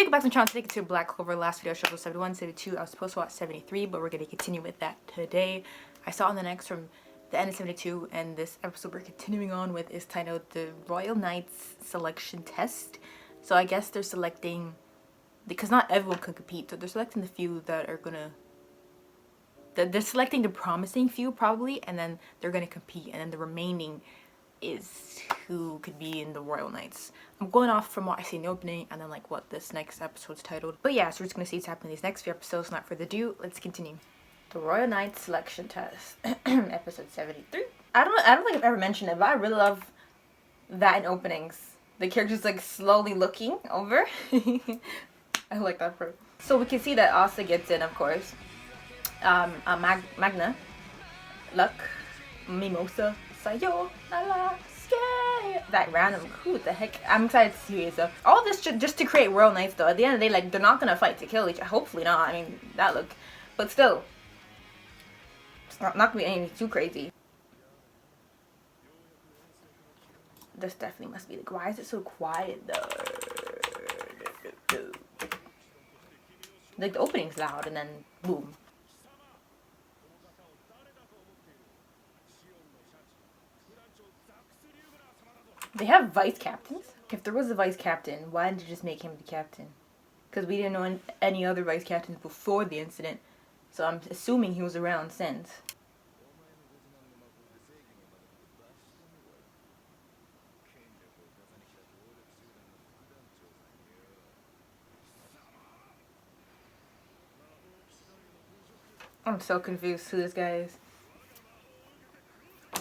welcome back to the channel. Today to Black Clover. Last video I showed was 71, 72. I was supposed to watch 73, but we're going to continue with that today. I saw on the next from the end of 72, and this episode we're continuing on with is titled The Royal Knights Selection Test. So I guess they're selecting, because not everyone can compete, so they're selecting the few that are gonna, they're selecting the promising few probably, and then they're gonna compete, and then the remaining is who could be in the Royal Knights. I'm going off from what I see in the opening and then like what this next episode's titled. But yeah, so we're just gonna see what's happening in these next few episodes. Not further ado, let's continue. The Royal Knights Selection Test, episode 73. I don't think I've ever mentioned it, but I really love that in openings. The character's like slowly looking over. I like that part. So we can see that Asa gets in, of course. Magna, Luck, Mimosa, Sayo, that random, who the heck, I'm excited to see it. So all this just to create Royal Knights though. At the end of the day, like, they're not gonna fight to kill each other, hopefully not. I mean, that look, but still, it's not gonna be anything too crazy. This definitely must be, like, why is it so quiet though? Like, the opening's loud and then boom. They have vice captains? If there was a vice captain, why didn't you just make him the captain? Because we didn't know any other vice captains before the incident. So I'm assuming he was around since. I'm so confused who this guy is.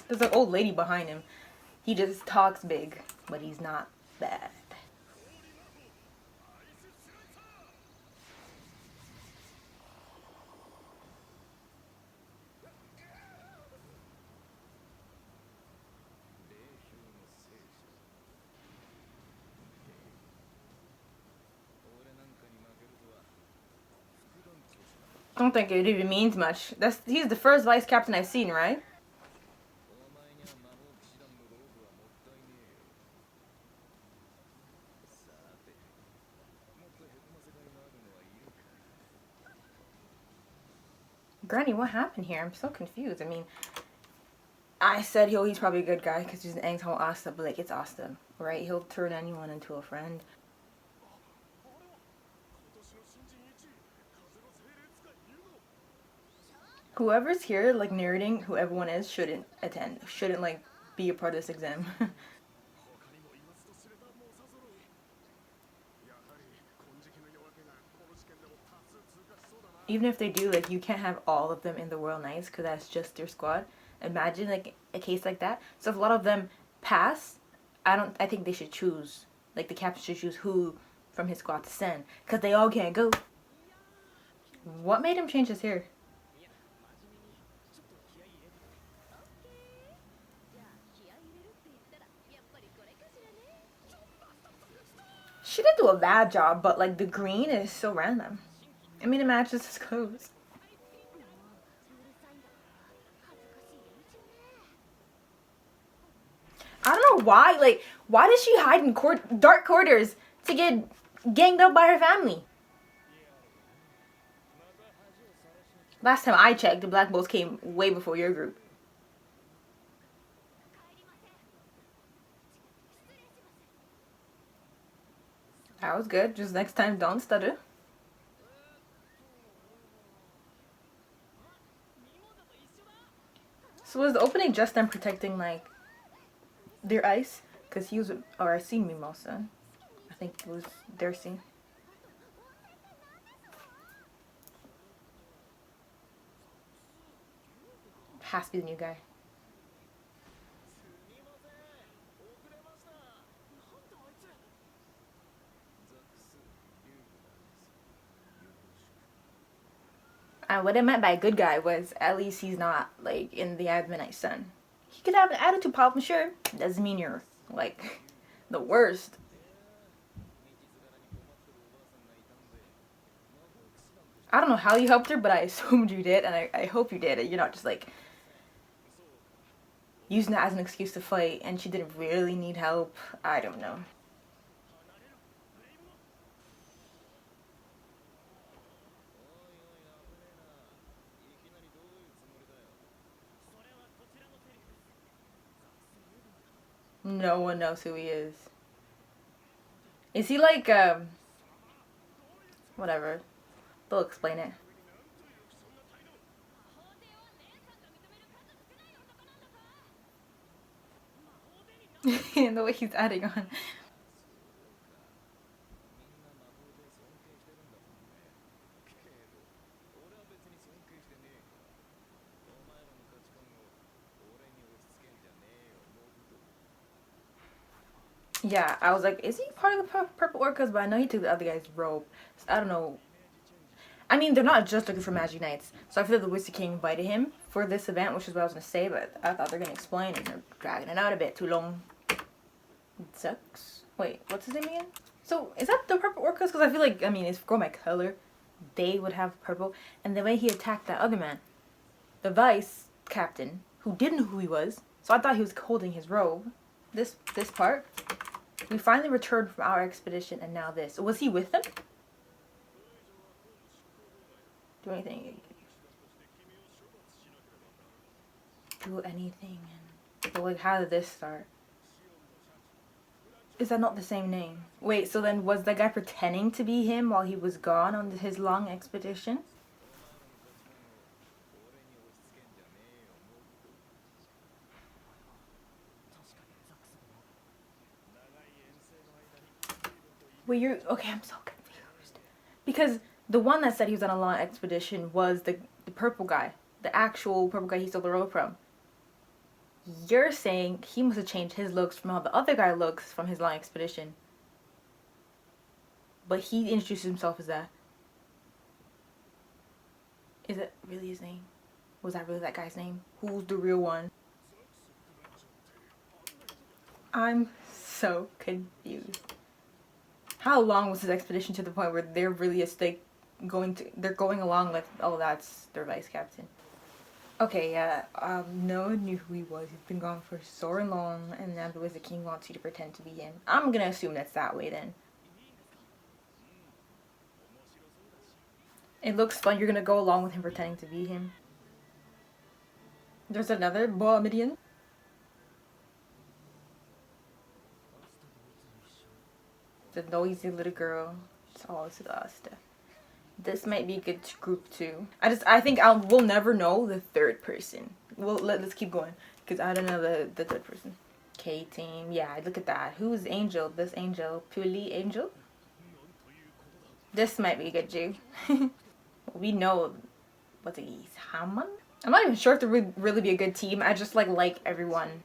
There's an old lady behind him. He just talks big, but he's not bad. I don't think it even means much. He's the first vice captain I've seen, right? Granny, what happened here? I'm so confused. I mean, I said he's probably a good guy because he's an Angel Asta, but like, it's Asta, right? He'll turn anyone into a friend. Whoever's here, like, narrating who everyone is, shouldn't attend. Shouldn't, like, be a part of this exam. Even if they do, like, you can't have all of them in the Royal Knights because that's just their squad. Imagine, like, a case like that. So if a lot of them pass, I think they should choose, like, the captain should choose who from his squad to send because they all can't go. What made him change his hair? She didn't do a bad job, but like, the green is so random. I mean, it matches his clothes. I don't know why. Like, why does she hide in dark quarters to get ganged up by her family? Last time I checked, the Black Bulls came way before your group. That was good. Just next time, don't stutter. So was the opening just them protecting, like, their ice? Because he was, or I seen Mimosa. I think it was their scene. Has to be the new guy. And what I meant by good guy was at least he's not, like, in the Adamite Sun. He could have an attitude problem, sure. Doesn't mean you're, like, the worst. I don't know how you helped her, but I assumed you did, and I hope you did. You're not just, like, using that as an excuse to fight, and she didn't really need help. I don't know. No one knows who he is. Is he like, whatever. They'll explain it. And the way he's adding on. Yeah, I was like, is he part of the purple orcas? But I know he took the other guy's robe. So I don't know. I mean, they're not just looking for Magic Knights. So I feel like the Wizard King invited him for this event, which is what I was going to say. But I thought they're going to explain it. And they're dragging it out a bit too long. It sucks. Wait, what's his name again? So, is that the purple orcas? Because I feel like, I mean, it's going by color. They would have purple. And the way he attacked that other man, the vice captain, who didn't know who he was. So I thought he was holding his robe. This part. We finally returned from our expedition, and now this. Was he with them? Do anything. Do anything. But like, how did this start? Is that not the same name? Wait, so then was that guy pretending to be him while he was gone on his long expedition? Wait, you're... Okay, I'm so confused. Because the one that said he was on a long expedition was the purple guy. The actual purple guy he stole the robe from. You're saying he must have changed his looks from how the other guy looks from his long expedition. But he introduced himself as that. Is it really his name? Was that really that guy's name? Who's the real one? I'm so confused. How long was his expedition to the point where they're really they're going along with, oh, that's their vice captain. Okay, yeah, no one knew who he was. He's been gone for so long, and now the Wizard King wants you to pretend to be him. I'm gonna assume that's that way then. It looks fun. You're gonna go along with him pretending to be him. There's another Bohemian. The noisy little girl. It's always lost. This might be a good group too. I think we'll never know the third person. Let's keep going because I don't know the third person. K team. Yeah, look at that. Who's Angel? This Angel, Puli Angel. This might be a good Jew. We know what's he's Haman. I'm not even sure if there would really be a good team. I just like everyone.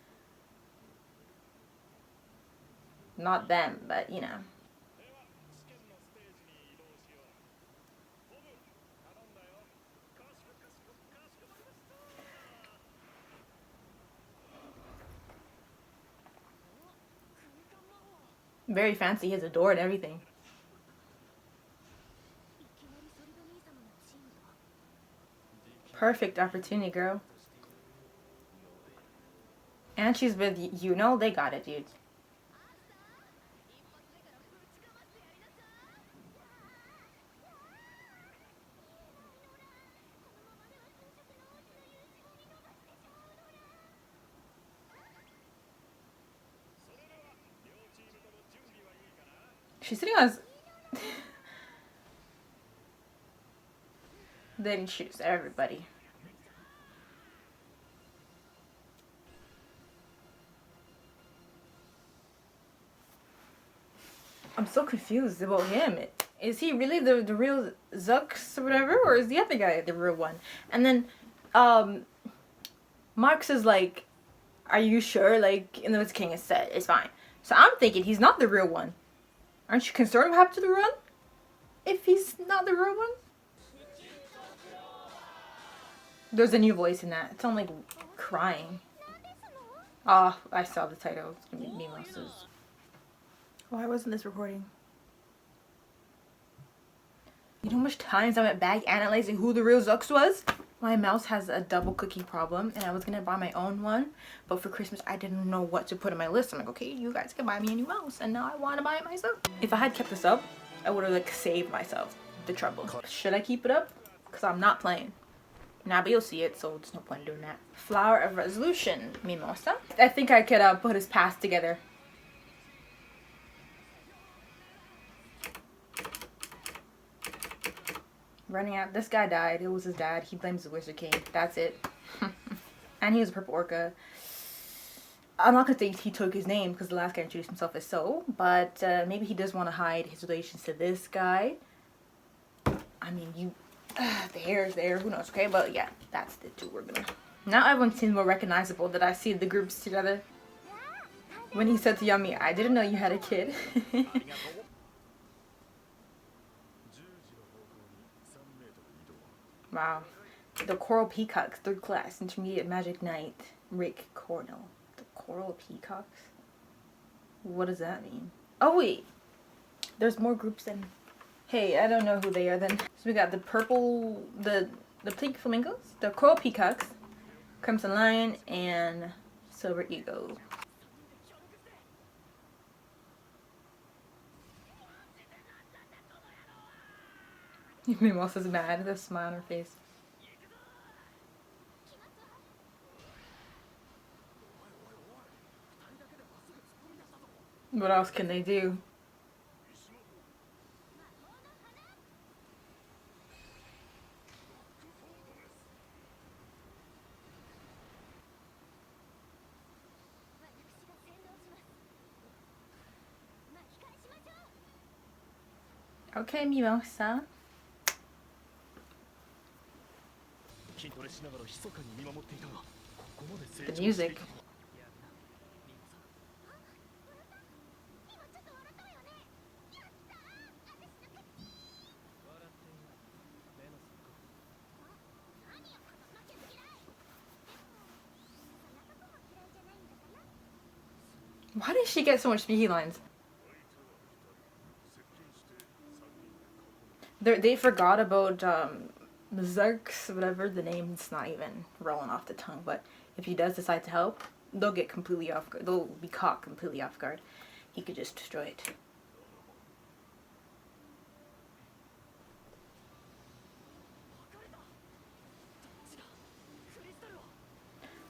Not them, but you know. Very fancy. He has a door and everything. Perfect opportunity, girl. And she's with you know they got it, dude. She's sitting on his... Then choose everybody. I'm so confused about him. Is he really the real Zux or whatever? Or is the other guy the real one? And then, Marx is like, are you sure? Like, and then Wizard King has said, it's fine. So I'm thinking he's not the real one. Aren't you concerned what happened to the run? If he's not the real one? There's a new voice in that. It's on like crying. Ah, oh, I saw the title. It's gonna be Mimosas. Why wasn't this recording? You know how much times I went back analyzing who the real Zux was? My mouse has a double clicking problem and I was gonna buy my own one, but for Christmas I didn't know what to put on my list. I'm like, okay, you guys can buy me a new mouse, and now I want to buy it myself. If I had kept this up, I would have like saved myself the trouble. Should I keep it up? Because I'm not playing. Nah, but you'll see it, so there's no point in doing that. Flower of Resolution, Mimosa. I think I could put his past together. Running out. This guy died. It was his dad. He blames the Wizard King. That's it. And he was a purple orca. I'm not gonna say he took his name because the last guy introduced himself as so, but maybe he does want to hide his relations to this guy. I mean, you, the hair is there. Who knows? Okay, but yeah, that's the two we're gonna. Now everyone seems more recognizable that I see the groups together. When he said to Yami, "I didn't know you had a kid." Wow. The Coral Peacocks, 3rd class, Intermediate Magic Knight, Rick Cornell. The Coral Peacocks? What does that mean? Oh wait! There's more groups than... Hey, I don't know who they are then. So we got the purple... The pink flamingos, the Coral Peacocks, Crimson Lion, and Silver Eagle. Mimosa's mad, there's a smile on her face. What else can they do? Okay, Mimosa. The music. Why did she get so much speaking lines? They forgot about Zerks, whatever the name. It's not even rolling off the tongue. But if he does decide to help, they'll get completely off guard. They'll be caught completely off guard. He could just destroy it.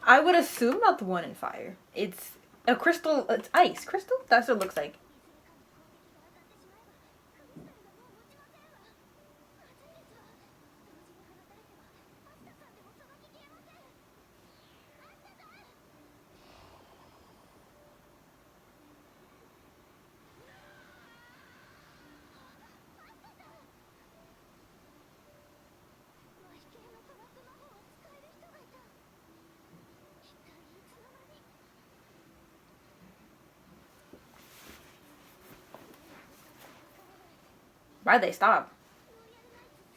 I would assume not the one in fire. It's a crystal. It's ice crystal. That's what it looks like. Why'd they stop?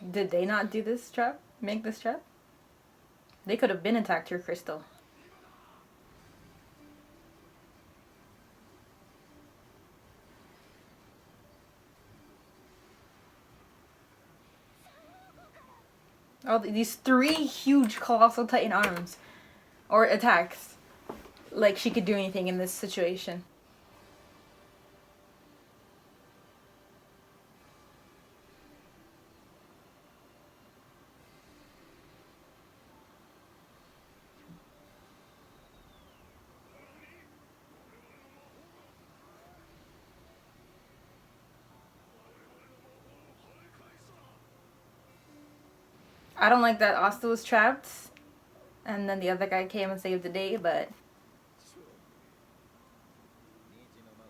Did they not do this trap? Make this trap? They could have been attacked your crystal. Oh, these 3 huge colossal titan arms. Or attacks. Like she could do anything in this situation. I don't like that Asta was trapped. And then the other guy came and saved the day, but...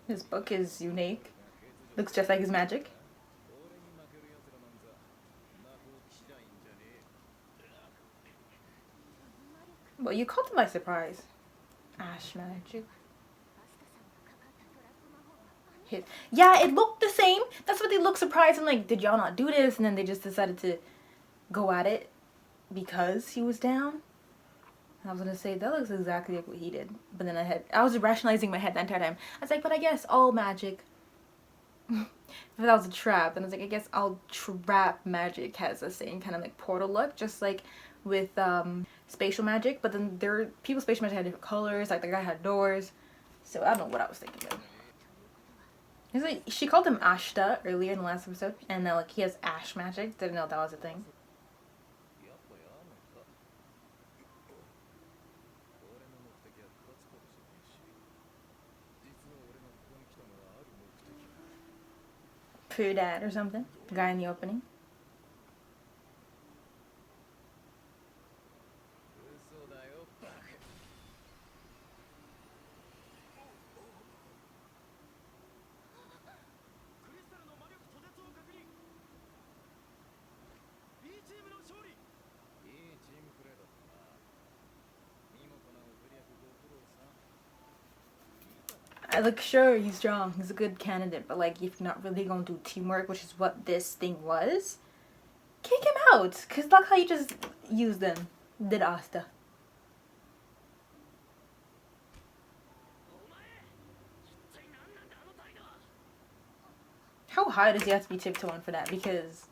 his book is unique. Looks just like his magic. Well, you caught them by surprise. Ash magic. Yeah, it looked the same. That's what they look surprised and like, did y'all not do this? And then they just decided to go at it because he was down. I was gonna say that looks exactly like what he did, but then I was rationalizing in my head the entire time. I was like, but I guess all magic. If that was a trap, then I was like, I guess all trap magic has the same kind of like portal look, just like with spatial magic. But then people's spatial magic had different colors. Like the guy had doors, so I don't know what I was thinking of. It's like she called him Ashta earlier in the last episode, and like he has ash magic. Didn't know that was a thing. for your dad or something. The guy in the opening. Like, sure, he's strong, he's a good candidate, but like, if you're not really gonna do teamwork, which is what this thing was, kick him out. Cause look how you just used them. Did Asta. How high does he have to be tiptoeing for that? Because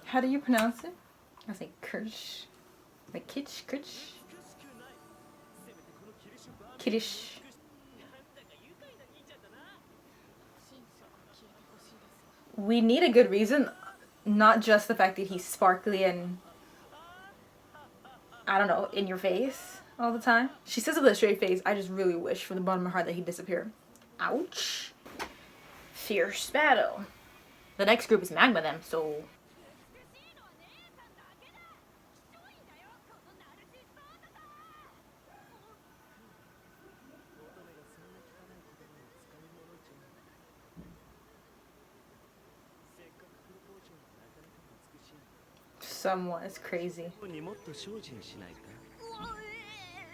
how do you pronounce it? I say Kirsch. Like Kitsch, Kirsch. Kiddish. We need a good reason, not just the fact that he's sparkly and, I don't know, in your face all the time. She says it with a straight face, I just really wish from the bottom of my heart that he'd disappear. Ouch. Fierce battle. The next group is Magma them, so... Someone is crazy.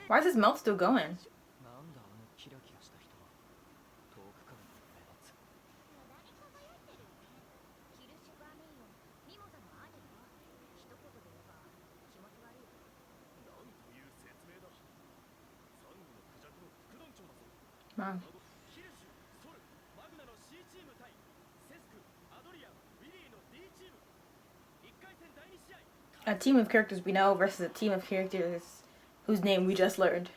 Why is his mouth still going? Wow. A team of characters we know versus a team of characters whose name we just learned.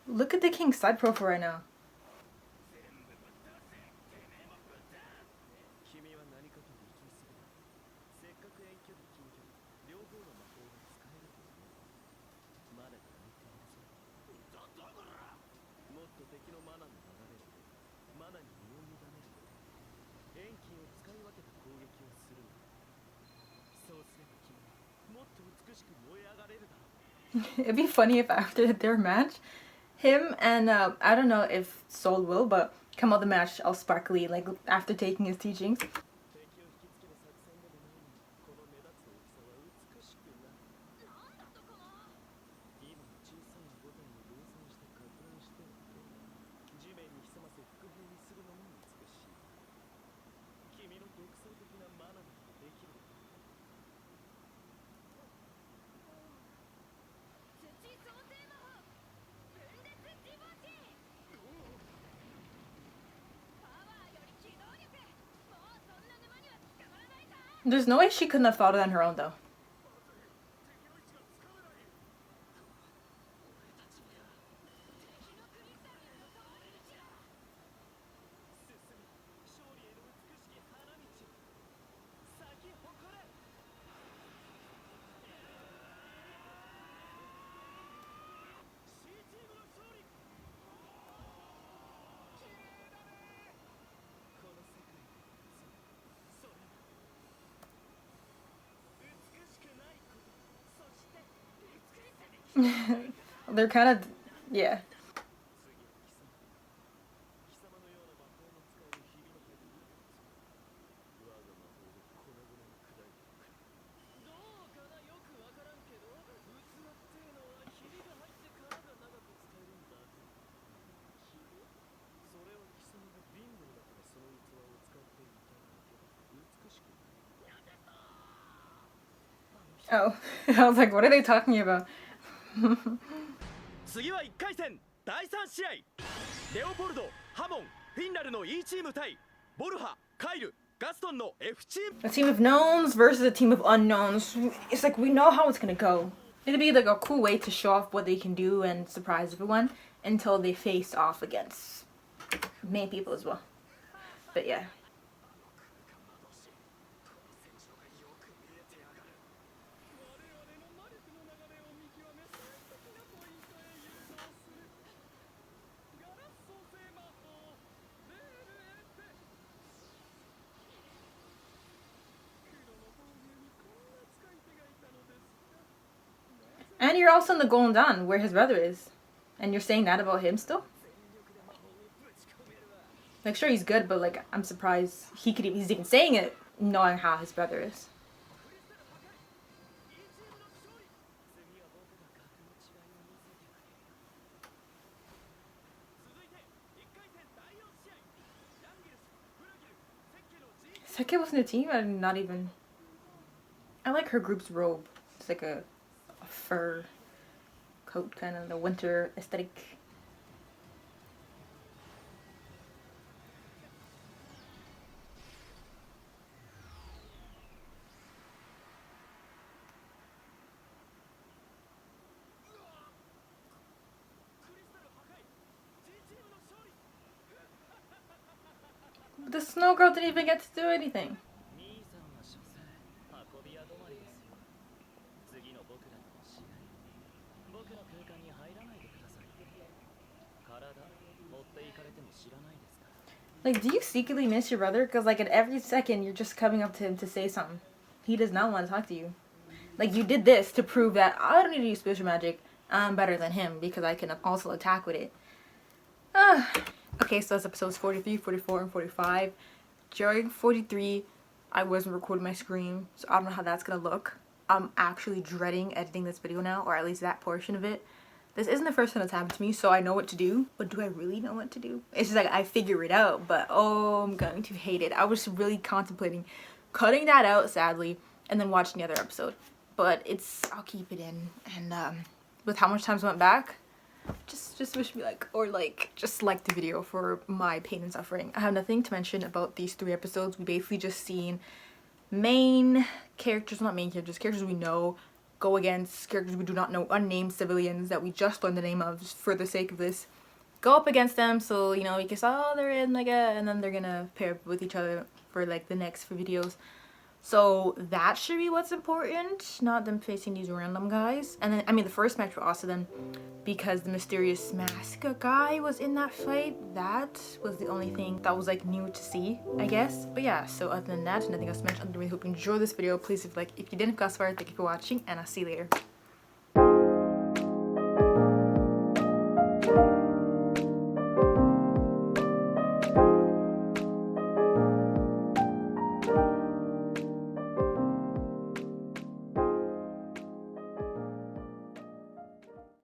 Look at the king's side profile right now. It'd be funny if after their match, him and I don't know if Soul will, but come out the match all sparkly, like after taking his teachings. There's no way she couldn't have thought it on her own, though. They're kind of, yeah. Oh, I was like, what are they talking about? 次は1回戦第3試合レオポルド、ハモン、フィンラルの E チーム対ボルハ、カイル、ガストンの F チーム。 A team of knowns versus a team of unknowns. It's like we know how it's gonna go. It'll be like a cool way to show off what they can do and surprise everyone until they face off against main people as well. But yeah. And you're also in the Golden Dawn, where his brother is. And you're saying that about him still? Like, sure, he's good, but, like, I'm surprised he's even saying it, knowing how his brother is. Seke was in the team? I'm not even... I like her group's robe. It's like a fur coat, kind of the winter aesthetic. But the snow girl didn't even get to do anything. Like, do you secretly miss your brother? Because, like, at every second, you're just coming up to him to say something. He does not want to talk to you. Like, you did this to prove that I don't need to use spiritual magic. I'm better than him because I can also attack with it. Okay, so that's episodes 43, 44, and 45. During 43, I wasn't recording my screen, so I don't know how that's going to look. I'm actually dreading editing this video now, or at least that portion of it. This isn't the first time that's happened to me, so I know what to do. But do I really know what to do? It's just like I figure it out, but oh, I'm going to hate it. I was really contemplating cutting that out, sadly, and then watching the other episode. But I'll keep it in. And with how much time went back, just wish me like, or like, just like the video for my pain and suffering. I have nothing to mention about these 3 episodes. We basically just seen main characters, not main characters, characters we know go against characters we do not know, unnamed civilians that we just learned the name of just for the sake of this. Go up against them, so you know we can say, oh, they're in like and then they're gonna pair up with each other for like the next few videos. So that should be what's important, not them facing these random guys. And then, I mean, the first match was also then because the mysterious mask guy was in that fight. That was the only thing that was like new to see, I guess. But yeah, so other than that, nothing else to mention. I really hope you enjoyed this video. Please, if you didn't go so far, thank you for watching, and I'll see you later.